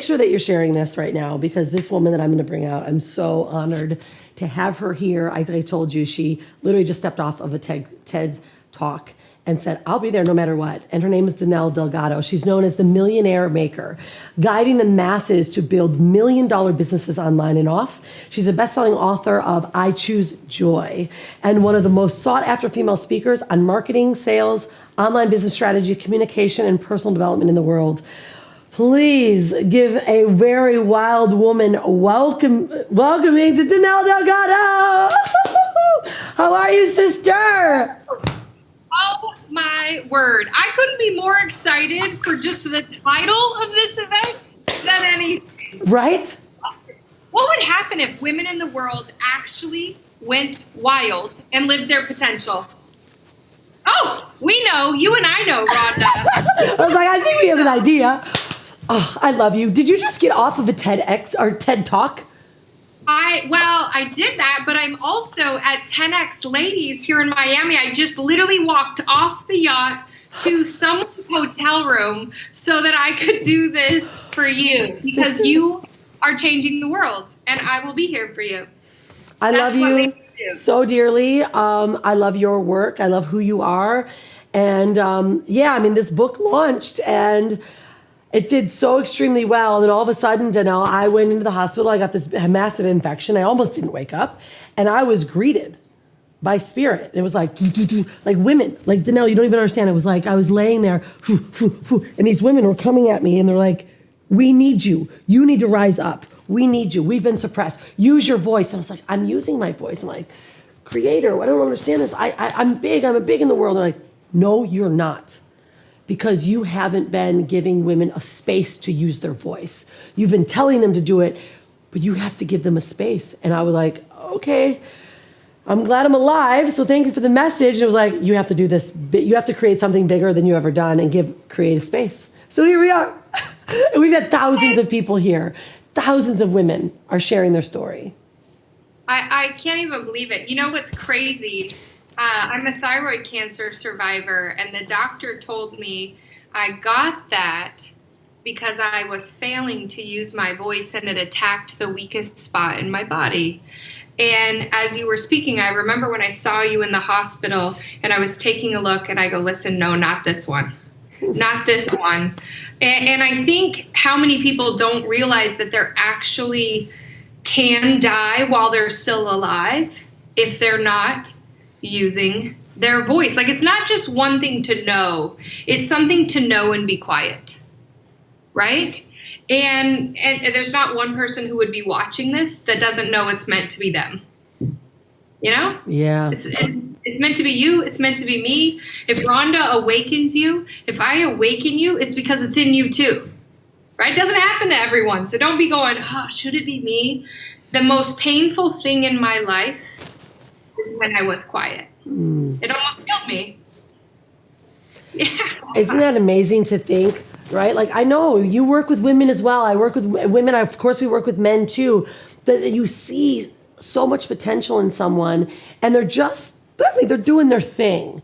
make sure that you're sharing this right now, because this woman that I'm going to bring out, I'm so honored to have her here. I told you, she literally just stepped off of a TED talk and said, I'll be there no matter what. And her name is Danelle Delgado. She's known as the Millionaire Maker, guiding the masses to build million-dollar businesses online and off. She's a best-selling author of I Choose Joy, and one of the most sought-after female speakers on marketing, sales, online business strategy, communication, and personal development in the world. Please give a very wild woman welcoming to Danelle Delgado. How are you, sister? Oh my word. I couldn't be more excited for just the title of this event than anything. Right? What would happen if women in the world actually went wild and lived their potential? Oh, we know. You and I know, Rhonda. I was like, I think we have an idea. Oh, I love you. Did you just get off of a TEDx or TED Talk? I did that, but I'm also at 10X Ladies here in Miami. I just literally walked off the yacht to someone's hotel room so that I could do this for you, because you are changing the world, and I will be here for you. I love you so dearly. I love your work. I love who you are. And yeah, I mean, this book launched and it did so extremely well. And then all of a sudden, Danelle, I went into the hospital. I got this massive infection. I almost didn't wake up. And I was greeted by spirit. It was like, like women, like Danelle, you don't even understand. It was like, I was laying there, and these women were coming at me and they're like, we need you. You need to rise up. We need you. We've been suppressed. Use your voice. And I was like, I'm using my voice. I'm like, creator, I don't understand this. I'm big. I'm big in the world. They're like, no, you're not. Because you haven't been giving women a space to use their voice. You've been telling them to do it, but you have to give them a space. And I was like, okay, I'm glad I'm alive. So thank you for the message. And it was like, you have to do this. You have to create something bigger than you ever done and create a space. So here we are. And we've had thousands of people here. Thousands of women are sharing their story. I can't even believe it. You know what's crazy? I'm a thyroid cancer survivor, and the doctor told me I got that because I was failing to use my voice and it attacked the weakest spot in my body. And as you were speaking, I remember when I saw you in the hospital and I was taking a look and I go, listen, no, not this one. Not this one. And I think how many people don't realize that they're actually can die while they're still alive if they're not using their voice. Like, it's not just one thing to know, it's something to know and be quiet, right? And there's not one person who would be watching this that doesn't know it's meant to be them, you know? Yeah. It's meant to be you. It's meant to be me. If Rhonda awakens you, if I awaken you, it's because it's in you too, right? It doesn't happen to everyone. So don't be going, oh, should it be me? The most painful thing in my life is when I was quiet. It almost killed me. Yeah. Isn't that amazing to think, right? Like, I know you work with women as well. I work with women. Of course, we work with men too. That you see so much potential in someone and they're doing their thing.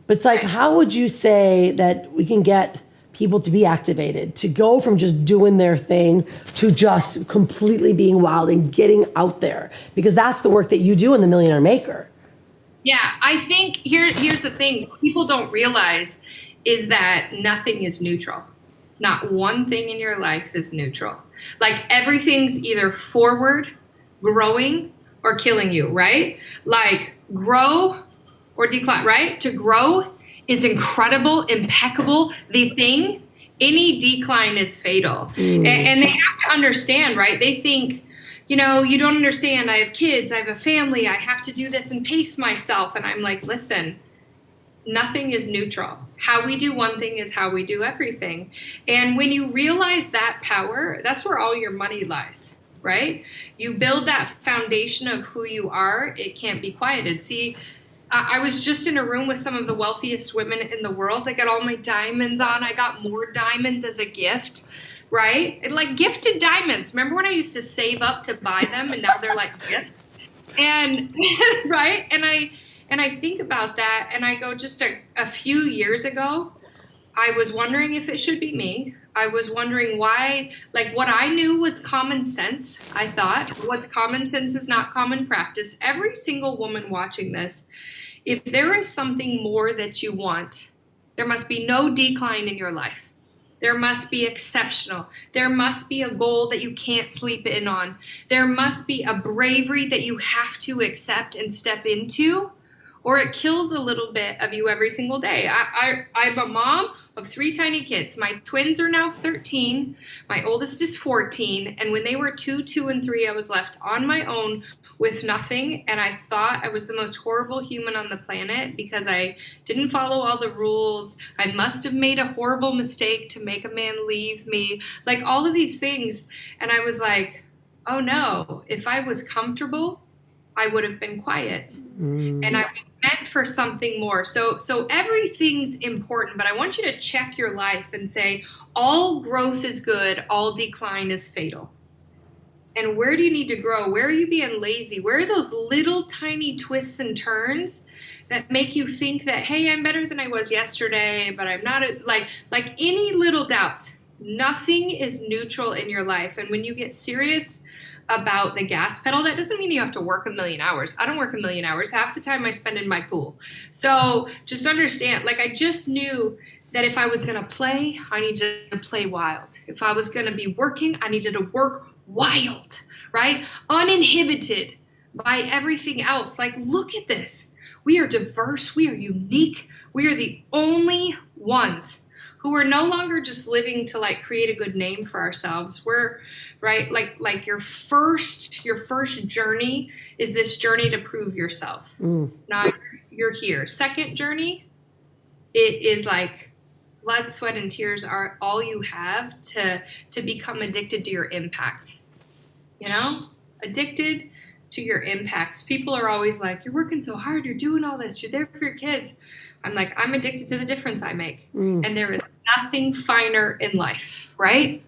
But it's like, how would you say that we can get people to be activated, to go from just doing their thing to just completely being wild and getting out there? Because that's the work that you do in the Millionaire Maker. Yeah, I think here's the thing people don't realize is that nothing is neutral. Not one thing in your life is neutral. Like, everything's either forward, growing, or killing you, right? Like, grow or decline, right? To grow is incredible, impeccable. The thing, any decline is fatal. And they have to understand, right? They think, you know, you don't understand. I have kids, I have a family, I have to do this and pace myself. And I'm like, listen, nothing is neutral. How we do one thing is how we do everything. And when you realize that power, that's where all your money lies, right? You build that foundation of who you are, it can't be quieted. See, I was just in a room with some of the wealthiest women in the world. I got all my diamonds on. I got more diamonds as a gift, right? And like gifted diamonds. Remember when I used to save up to buy them and now they're like gifts? And right? And I think about that and I go, just a few years ago, I was wondering if it should be me. I was wondering why, like what I knew was common sense. I thought what's common sense is not common practice. Every single woman watching this, if there is something more that you want, there must be no decline in your life. There must be exceptional. There must be a goal that you can't sleep in on. There must be a bravery that you have to accept and step into, or it kills a little bit of you every single day. I'm a mom of 3 tiny kids. My twins are now 13. My oldest is 14. And when they were 2, 2, and 3, I was left on my own with nothing. And I thought I was the most horrible human on the planet because I didn't follow all the rules. I must have made a horrible mistake to make a man leave me. Like all of these things. And I was like, oh no, if I was comfortable, I would have been quiet. And I was meant for something more. So everything's important, but I want you to check your life and say, all growth is good, all decline is fatal. And where do you need to grow? Where are you being lazy? Where are those little tiny twists and turns that make you think that, hey, I'm better than I was yesterday, but I'm not like any little doubt. Nothing is neutral in your life. And when you get serious about the gas pedal, that doesn't mean you have to work 1,000,000 hours. I don't work 1,000,000 hours. Half the time I spend in my pool. So just understand, like I just knew that if I was going to play, I needed to play wild. If I was going to be working, I needed to work wild, right? Uninhibited by everything else. Like, look at this. We are diverse. We are unique. We are the only ones who are no longer just living to like create a good name for ourselves. We're right, like your first journey is this journey to prove yourself. Now you're here. Second journey, it is like blood, sweat, and tears are all you have to become addicted to your impact. You know, addicted to your impacts. People are always like, you're working so hard, you're doing all this, you're there for your kids. I'm like, I'm addicted to the difference I make. And there is nothing finer in life, right?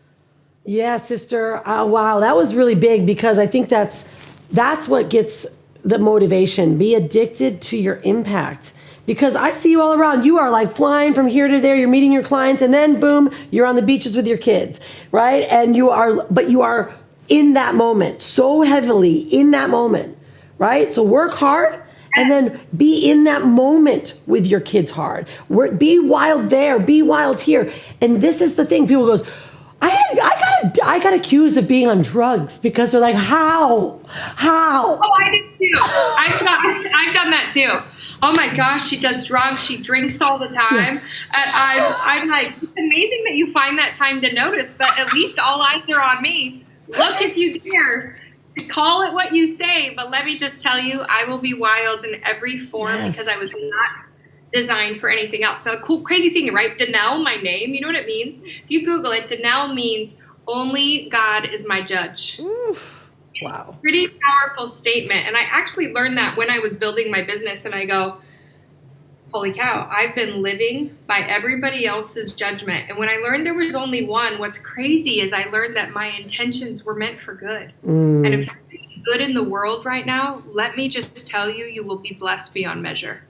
Yeah, sister. Wow, that was really big because I think that's what gets the motivation. Be addicted to your impact. Because I see you all around. You are like flying from here to there. You're meeting your clients, and then boom, you're on the beaches with your kids, right? And you are in that moment, so heavily in that moment, right? So work hard. And then be in that moment with your kids hard. Be wild there, be wild here. And this is the thing. People goes, I got accused of being on drugs because they're like, how? Oh, I did too. I've done that too. Oh my gosh, she does drugs. She drinks all the time. Yeah. And I'm like, it's amazing that you find that time to notice, but at least all eyes are on me. Look if you dare. Call it what you say, but let me just tell you, I will be wild in every form because I was not designed for anything else. Now, cool, crazy thing, right? Danelle, my name, you know what it means? If you Google it, Danelle means only God is my judge. Oof. Wow. Pretty powerful statement. And I actually learned that when I was building my business, and I go, holy cow, I've been living by everybody else's judgment. And when I learned there was only one, what's crazy is I learned that my intentions were meant for good. And if you're doing good in the world right now, let me just tell you, you will be blessed beyond measure.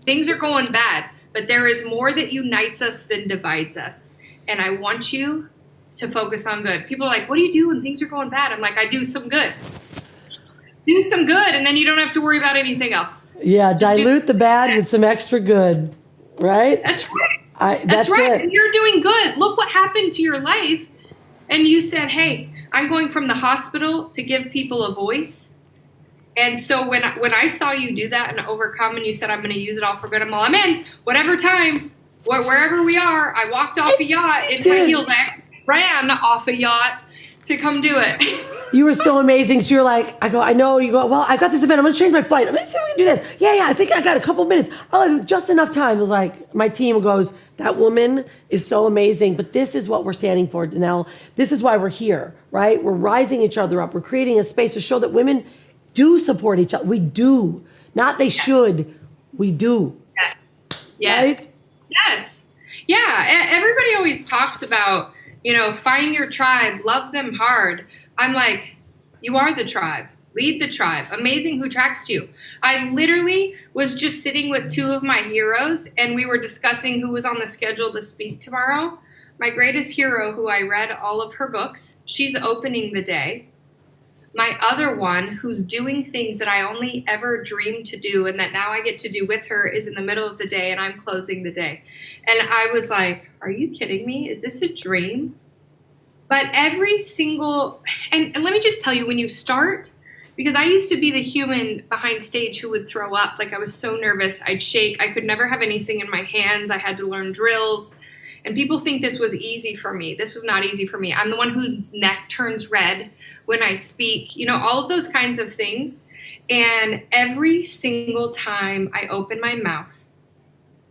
Things are going bad, but there is more that unites us than divides us. And I want you to focus on good. People are like, what do you do when things are going bad? I'm like, I do some good. Do some good, and then you don't have to worry about anything else. Yeah, just dilute the bad with some extra good, right? That's right. That's right. And you're doing good. Look what happened to your life. And you said, hey, I'm going from the hospital to give people a voice. And so when I saw you do that and overcome, and you said, I'm going to use it all for good, I'm in. Whatever time, wherever we are, I walked off a yacht in high heels. I ran off a yacht to come do it. You were so amazing. So you're like, I go, I know. You go, well, I got this event. I'm going to change my flight. I'm going to see if we can do this. Yeah, I think I got a couple minutes. I'll have just enough time. It was like, my team goes, that woman is so amazing. But this is what we're standing for, Danelle. This is why we're here, right? We're rising each other up. We're creating a space to show that women do support each other. We do. Not they should. We do. Yes. Right? Yes. Yeah. Everybody always talks about, find your tribe, love them hard. I'm like, you are the tribe. Lead the tribe. Amazing who tracks you. I literally was just sitting with 2 of my heroes, and we were discussing who was on the schedule to speak tomorrow. My greatest hero, who I read all of her books, she's opening the day. My other one, who's doing things that I only ever dreamed to do and that now I get to do with her, is in the middle of the day and I'm closing the day. And I was like, are you kidding me? Is this a dream? But every single, and let me just tell you, when you start, because I used to be the human behind stage who would throw up. Like, I was so nervous, I'd shake, I could never have anything in my hands, I had to learn drills. And people think this was easy for me. This was not easy for me. I'm the one whose neck turns red when I speak, all of those kinds of things. And every single time I open my mouth,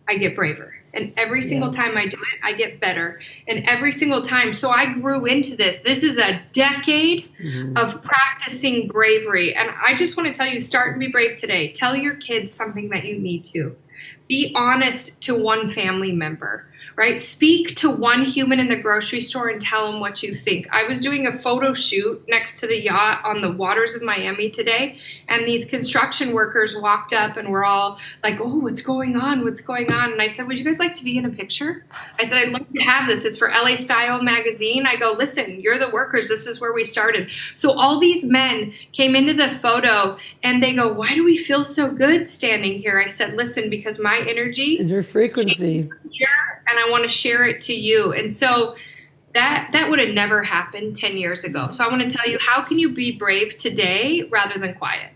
I get braver. And every single time I do it, I get better. And every single time. So I grew into this. This is a decade of practicing bravery. And I just want to tell you, start and be brave today. Tell your kids something that you need to. Be honest to one family member. Right? Speak to one human in the grocery store and tell them what you think. I was doing a photo shoot next to the yacht on the waters of Miami today, and these construction workers walked up and were all like, oh, what's going on? What's going on? And I said, would you guys like to be in a picture? I said, I'd love to have this. It's for LA Style magazine. I go, listen, you're the workers. This is where we started. So all these men came into the photo and they go, why do we feel so good standing here? I said, listen, because my energy is your frequency here, and I want to share it to you. And so that would have never happened 10 years ago. So I want to tell you, how can you be brave today rather than quiet?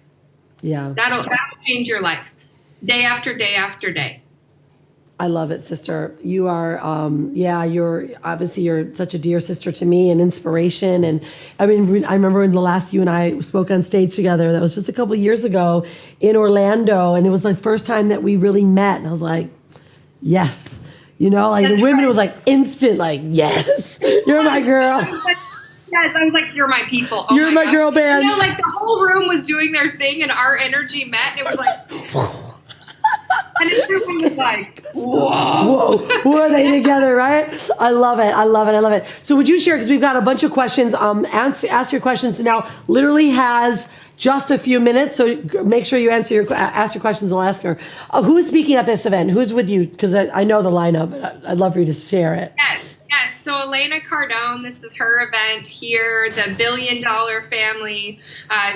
Yeah. That'll change your life day after day after day. I love it, sister. You are, you're such a dear sister to me, and inspiration. And I mean, I remember when the last you and I spoke on stage together, that was just a couple of years ago in Orlando. And it was the first time that we really met. And I was like, yes. The women, right. It was like instant, like, yes, you're my girl. Yes, I was like, you're my people. Oh you're my girl band. Like the whole room was doing their thing and our energy met and it was like, and everyone was like, whoa. Who are they together, right? I love it. So would you share, because we've got a bunch of questions, ask your questions now, literally has just a few minutes, so make sure you ask your questions and I'll ask her. Who's speaking at this event? Who's with you? Because I know the lineup, but I'd love for you to share it. Yes. So Elena Cardone, this is her event here, the $1 billion family.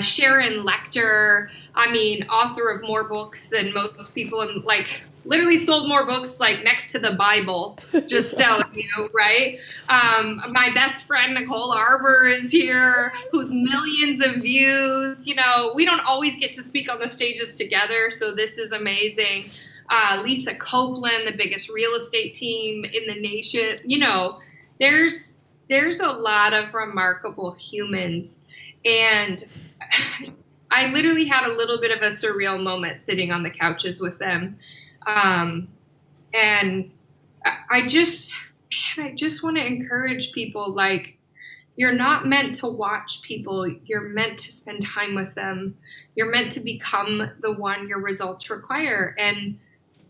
Sharon Lecter, author of more books than most people, and literally sold more books next to the Bible, just telling you, right? My best friend, Nicole Arbor, is here, who's millions of views. We don't always get to speak on the stages together, so this is amazing. Lisa Copeland, the biggest real estate team in the nation. There's a lot of remarkable humans. And I literally had a little bit of a surreal moment sitting on the couches with them. And I just want to encourage people, you're not meant to watch people. You're meant to spend time with them. You're meant to become the one your results require. And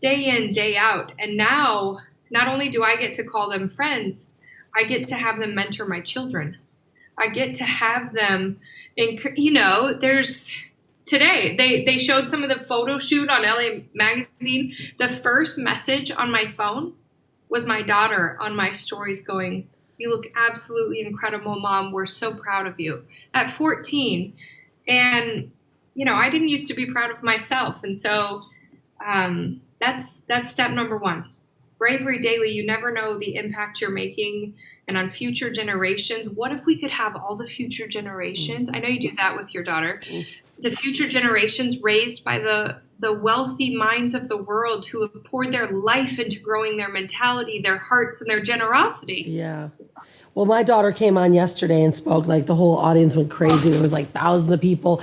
day in, day out. And now, not only do I get to call them friends, I get to have them mentor my children. I get to have them, today, they showed some of the photo shoot on LA Magazine. The first message on my phone was my daughter on my stories going, you look absolutely incredible, Mom. We're so proud of you. At 14. And, I didn't used to be proud of myself. And so that's step number one. Bravery daily. You never know the impact you're making and on future generations. What if we could have all the future generations? I know you do that with your daughter. The future generations raised by the wealthy minds of the world who have poured their life into growing their mentality, their hearts, and their generosity. Yeah. Well, my daughter came on yesterday and spoke, the whole audience went crazy. There was thousands of people.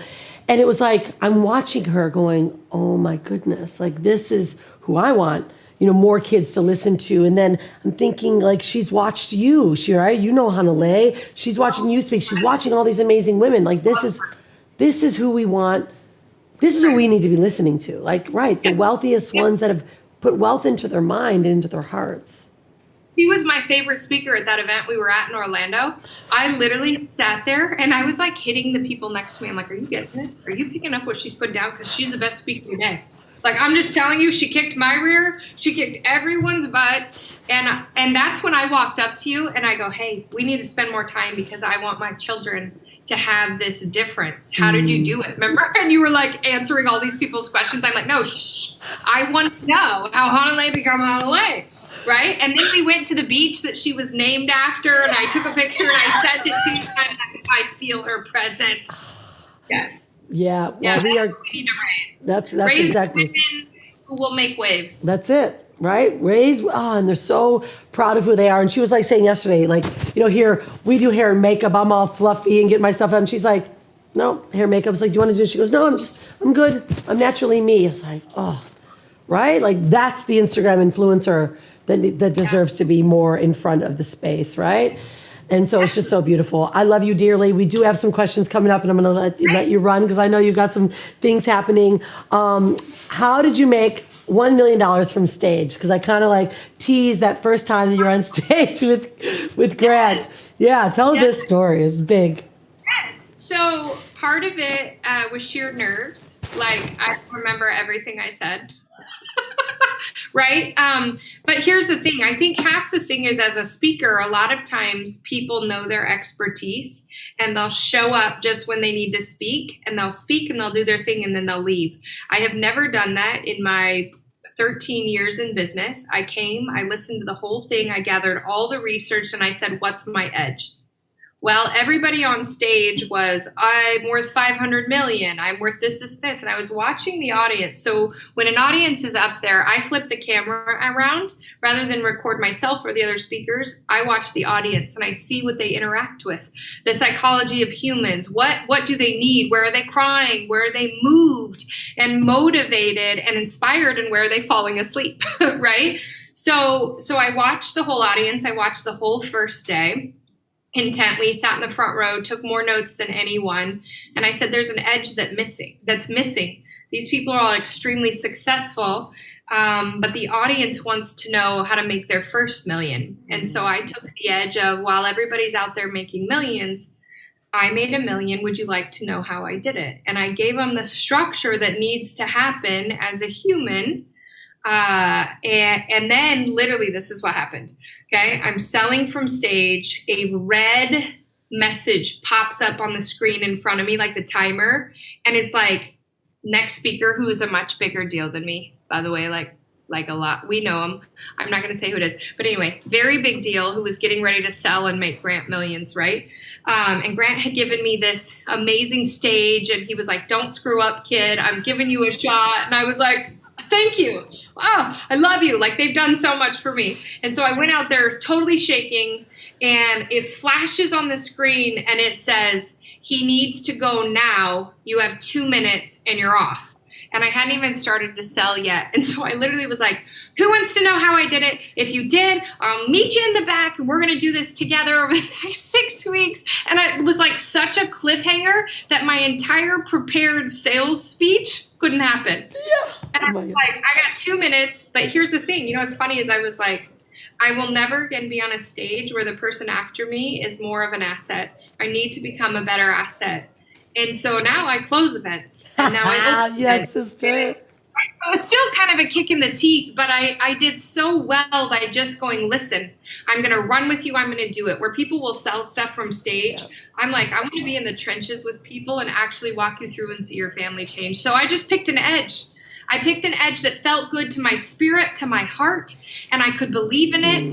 And it was I'm watching her going, oh my goodness, this is who I want, more kids to listen to. And then I'm thinking she's watched you, right? Hannah Lay, she's watching you speak. She's watching all these amazing women. This is who we want. This is who we need to be listening to. Right. The wealthiest ones that have put wealth into their mind and into their hearts. He was my favorite speaker at that event we were at in Orlando. I literally sat there and I was hitting the people next to me. I'm like, are you getting this? Are you picking up what she's putting down? Because she's the best speaker today. Like, I'm just telling you, she kicked my rear. She kicked everyone's butt. And that's when I walked up to you and I go, hey, we need to spend more time because I want my children to have this difference. How did you do it? Remember? And you were like answering all these people's questions. I'm like, no, shh. I want to know how Hanalei become Hanalei. Right? And then we went to the beach that she was named after, and I took a picture and I sent it to you. And I feel her presence. Yes. Yeah. Well, Yeah, we are. We need to raise. That's Raise exactly. women who will make waves. That's it. Right? Raise, and they're so proud of who they are. And she was like saying yesterday, like, here, we do hair and makeup. I'm all fluffy and get my stuff out. And she's like, no, hair and makeup's like, do you want to do it? She goes, no, I'm good. I'm naturally me. I was like, oh, right? Like, that's the Instagram influencer that deserves to be more in front of the space, right? And so it's just so beautiful. I love you dearly. We do have some questions coming up, and I'm going to let you run because I know you've got some things happening. How did you make $1 million from stage? Because I kind of like teased that first time that you're on stage with Grant. Yeah, tell this story. It's big. Yes. So part of it was sheer nerves. Like, I remember everything I said. Right? But here's the thing. I think half the thing is, as a speaker, a lot of times people know their expertise and they'll show up just when they need to speak, and they'll speak and they'll do their thing and then they'll leave. I have never done that in my 13 years in business. I came, I listened to the whole thing, I gathered all the research, and I said, what's my edge? Well, everybody on stage was, I'm worth 500 million. I'm worth this. And I was watching the audience. So when an audience is up there, I flip the camera around rather than record myself or the other speakers. I watch the audience and I see what they interact with. The psychology of humans. What do they need? Where are they crying? Where are they moved and motivated and inspired? And where are they falling asleep? Right? So I watched the whole audience. I watched the whole first day intently, sat in the front row, took more notes than anyone. And I said, there's an edge that's missing. These people are all extremely successful, but the audience wants to know how to make their first million. And so I took the edge of, while everybody's out there making millions, I made $1 million. Would you like to know how I did it? And I gave them the structure that needs to happen as a human. And then literally this is what happened. Okay. I'm selling from stage. A red message pops up on the screen in front of me, like the timer. And it's like, next speaker, who is a much bigger deal than me, by the way, like a lot. We know him. I'm not going to say who it is, but anyway, very big deal, who was getting ready to sell and make Grant millions. Right. And Grant had given me this amazing stage, and he was like, don't screw up, kid. I'm giving you a shot. And I was like, thank you. Wow, I love you. Like, they've done so much for me. And so I went out there totally shaking, and it flashes on the screen and it says, he needs to go now. You have 2 minutes and you're off. And I hadn't even started to sell yet. And so I literally was like, who wants to know how I did it? If you did, I'll meet you in the back and we're going to do this together over the next 6 weeks. And it was like such a cliffhanger that my entire prepared sales speech couldn't happen. Yeah. And I was like, I got 2 minutes. But here's the thing. What's funny is I was like, I will never again be on a stage where the person after me is more of an asset. I need to become a better asset. And so now I close events. And now I open yes, events. sister. It was still kind of a kick in the teeth, but I did so well by just going, listen, I'm going to run with you. I'm going to do it. Where people will sell stuff from stage, I'm like, I want to be in the trenches with people and actually walk you through and see your family change. So I just picked an edge. I picked an edge that felt good to my spirit, to my heart, and I could believe in it.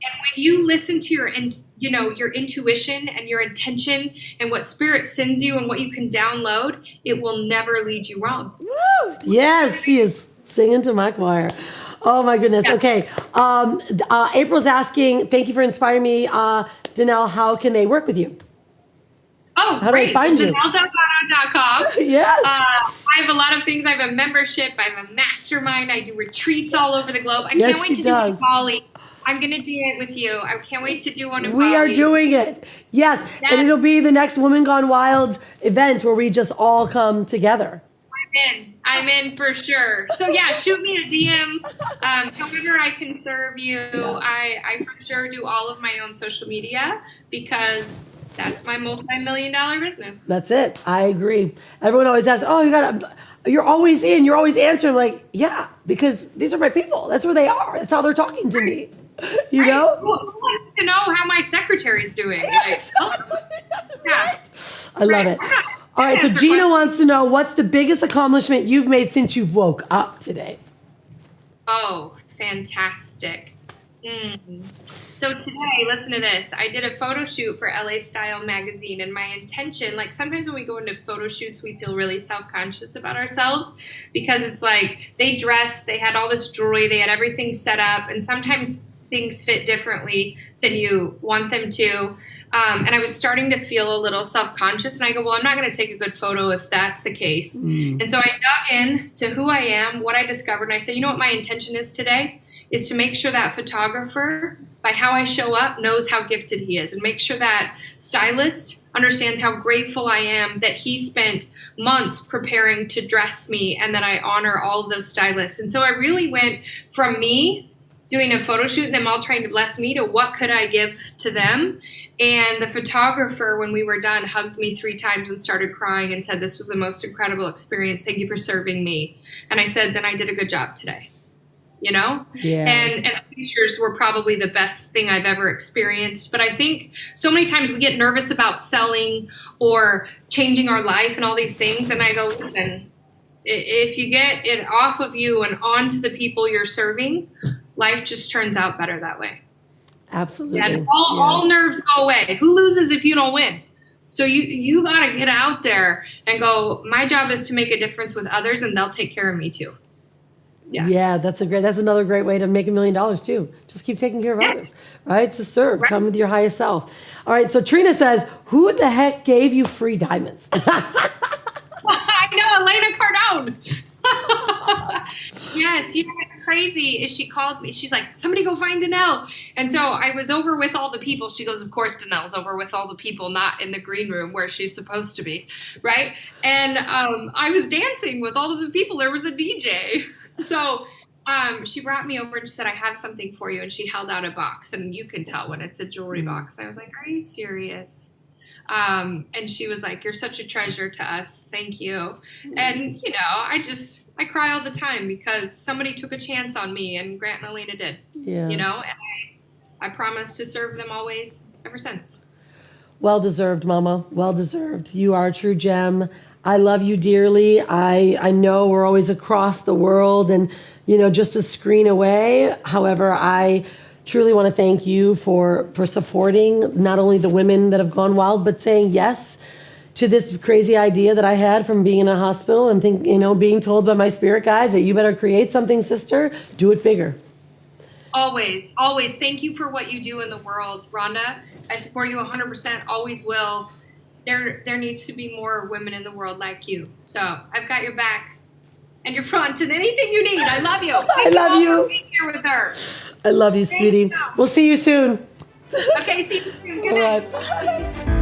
And when you listen to your intuition and your intention and what spirit sends you and what you can download, it will never lead you wrong. Woo! Yes, she is singing to my choir. Oh my goodness. Yeah. Okay. April's asking, thank you for inspiring me. Danelle, how can they work with you? Oh, how great. do they find you? DanelleDelgado.com. Yes. I have a lot of things. I have a membership. I have a mastermind. I do retreats all over the globe. I can't wait to do it in Bali. I'm going to do it with you. I can't wait to do one in Bali. We are doing it. Yes. And it'll be the next Women Gone Wild event where we just all come together. I'm in for sure. So yeah, shoot me a DM. However I can serve you. Yeah. I for sure do all of my own social media because That's my multi-million-dollar business. That's it. I agree. Everyone always asks, "Oh, you're always in. You're always answering." Like, yeah, because these are my people. That's where they are. That's how they're talking to me. You know? Who wants to know how my secretary's doing? Yeah, exactly. Yeah. Right. I love it. All right. So Gina wants to know, what's the biggest accomplishment you've made since you woke up today? Oh, fantastic. So today, listen to this. I did a photo shoot for LA Style magazine, and my intention, like sometimes when we go into photo shoots, we feel really self-conscious about ourselves because it's like they dressed, they had all this jewelry, they had everything set up, and sometimes things fit differently than you want them to. And I was starting to feel a little self-conscious, and I go, well, I'm not going to take a good photo if that's the case. And so I dug in to who I am, what I discovered, and I said, you know what my intention is today? Is to make sure that photographer, by how I show up, knows how gifted he is, and make sure that stylist understands how grateful I am that he spent months preparing to dress me and that I honor all of those stylists. And so I really went from me doing a photo shoot and them all trying to bless me to what could I give to them. And the photographer, when we were done, hugged me 3 times and started crying and said, this was the most incredible experience. Thank you for serving me. And I said, then I did a good job today. You know? Yeah. And the pictures were probably the best thing I've ever experienced. But I think so many times we get nervous about selling or changing our life and all these things. And I go, listen, if you get it off of you and onto the people you're serving, life just turns out better that way. Absolutely. And all nerves go away. Who loses if you don't win? So you got to get out there and go, my job is to make a difference with others, and they'll take care of me too. Yeah, that's another great way to make $1 million too. Just keep taking care of others, right? To serve, come with your highest self. All right, so Trina says, who the heck gave you free diamonds? I know, Elena Cardone. Yes, you know what's crazy is she called me. She's like, somebody go find Danelle. And so I was over with all the people. She goes, of course, Danelle's over with all the people, not in the green room where she's supposed to be, right? And I was dancing with all of the people. There was a DJ. So she brought me over and she said, I have something for you. And she held out a box. And you can tell when it's a jewelry box. I was like, are you serious? And she was like, you're such a treasure to us. Thank you. And, you know, I cry all the time because somebody took a chance on me, and Grant and Elena did. Yeah. You know, and I promised to serve them always ever since. Well deserved, Mama. Well deserved. You are a true gem. I love you dearly. I know we're always across the world and, you know, just a screen away. However, I truly want to thank you for supporting not only the women that have gone wild, but saying yes to this crazy idea that I had from being in a hospital and being told by my spirit guides that you better create something, sister, do it bigger. Always, always. Thank you for what you do in the world, Rhonda. I support you 100%, always will. There needs to be more women in the world like you. So I've got your back and your front and anything you need. I love you. I love you. For being here with her. I love you, sweetie. We'll see you soon. Okay, see you soon. Good night. All right. Bye.